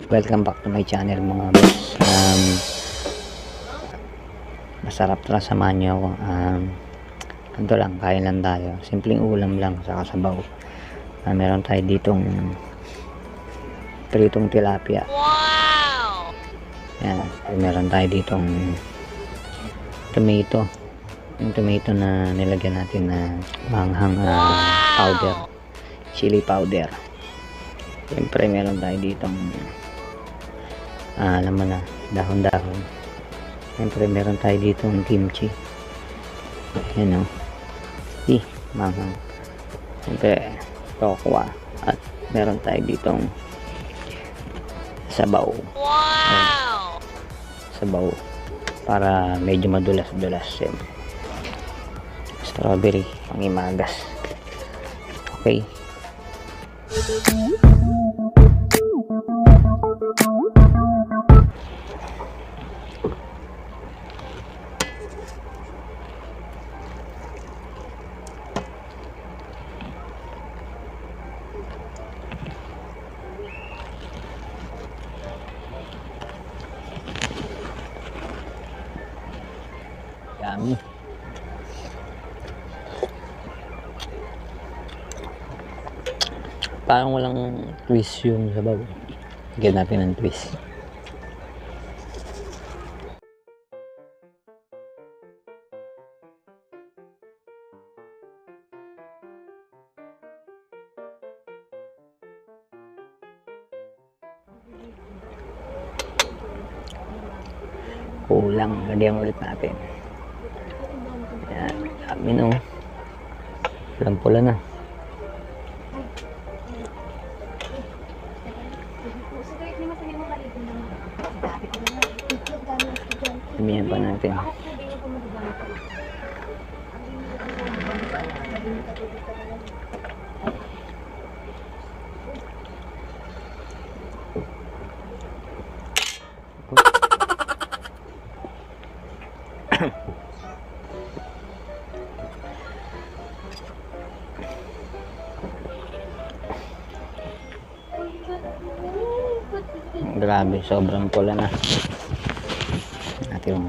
Welcome back to my channel mga boss. Masarap na samahan nyo ako. Ganito lang, kain lang tayo. Simpleng ulam lang sa kasabaw. Meron tayo ditong pritong tilapia. Wow! Yan. Meron tayo ditong tomato. Yung tomato na nilagyan natin na manghang powder. Chili powder. Siyempre meron tayo ditong alam mo na, dahon-dahon. Siyempre meron tayo ditong kimchi. Ayan o. Manghang. Siyempre tokwa. At meron tayo ditong sabaw. Wow! Sabaw. Para medyo madulas-dulas. Siyempre. Strawberry. Pangimagas. Okay. Yummy. Parang walang twist yung sabaw. Lagyan natin ng twist. Kulang. Lagyan ulit natin. Ayan. Dami no. Pulang-pula na. Damihan pa natin. Grabe, sobrang pula na. Natin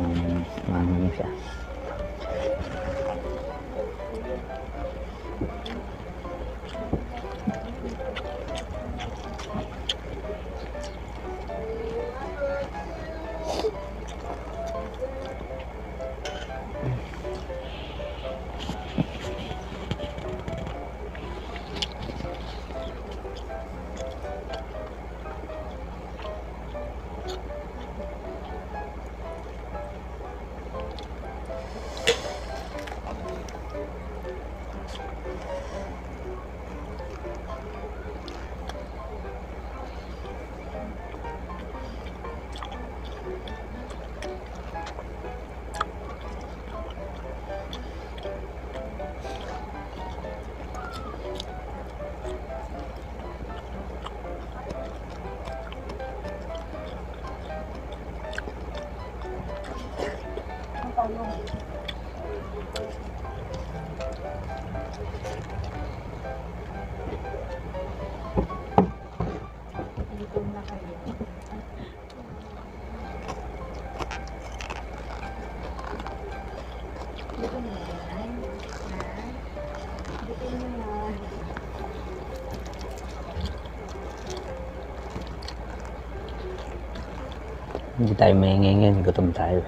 manghang siya. Hindi tayo mahingingin, gutom tayo.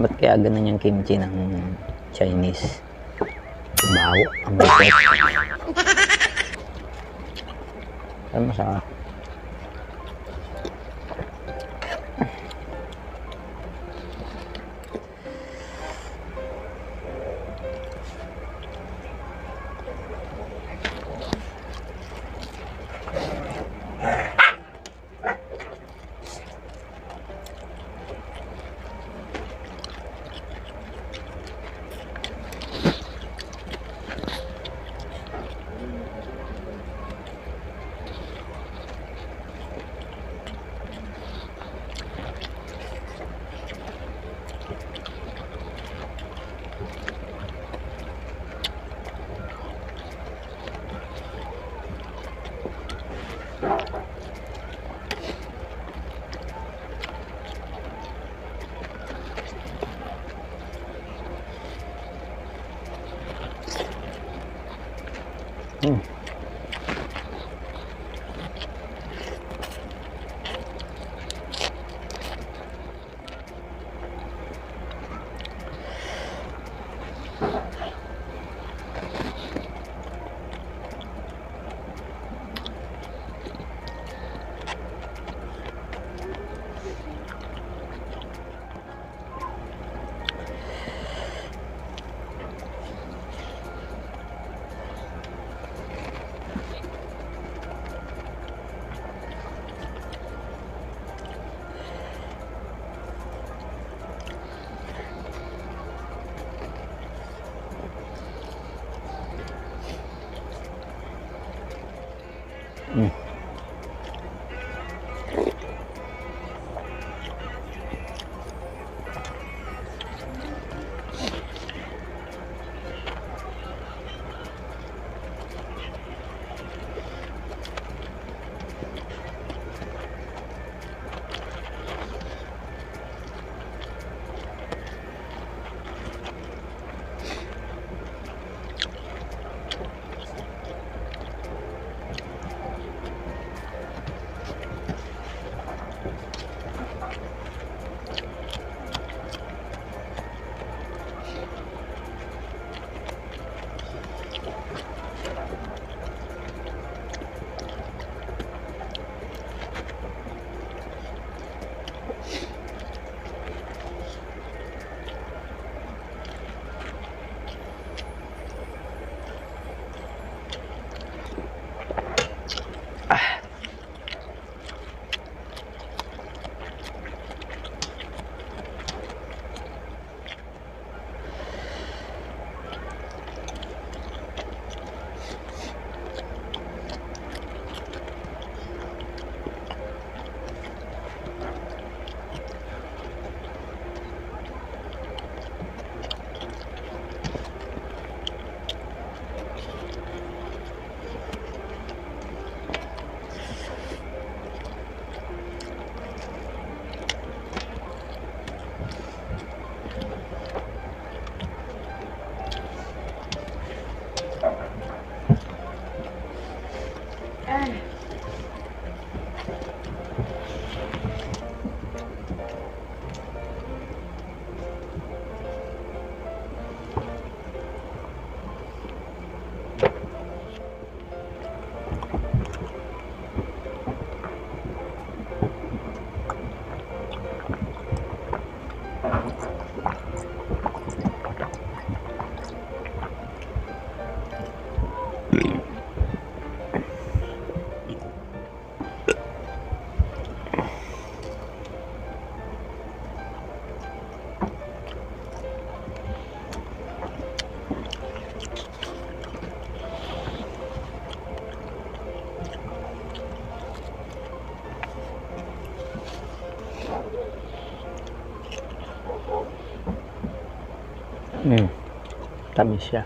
Ba't kaya ganun yung kimchi ng Chinese? Baho. Ang bakit. Ay, masarap. Hmm. Hmm. Tamis siya.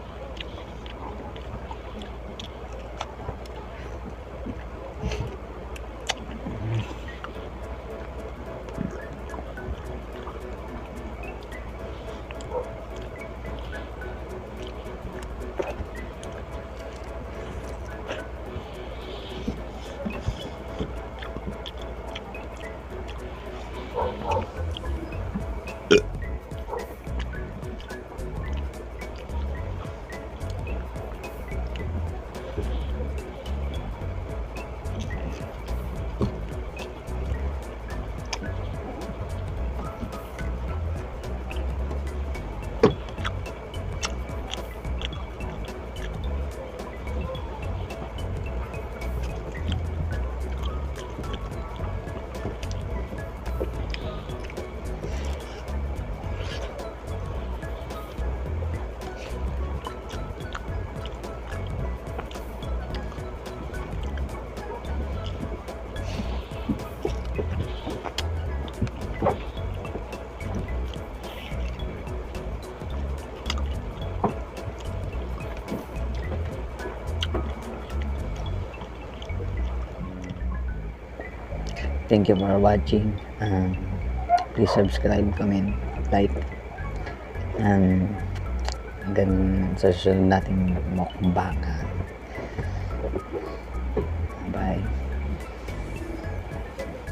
Thank you for watching. Please subscribe, comment, like. Hanggang sa susunod nating mukbang.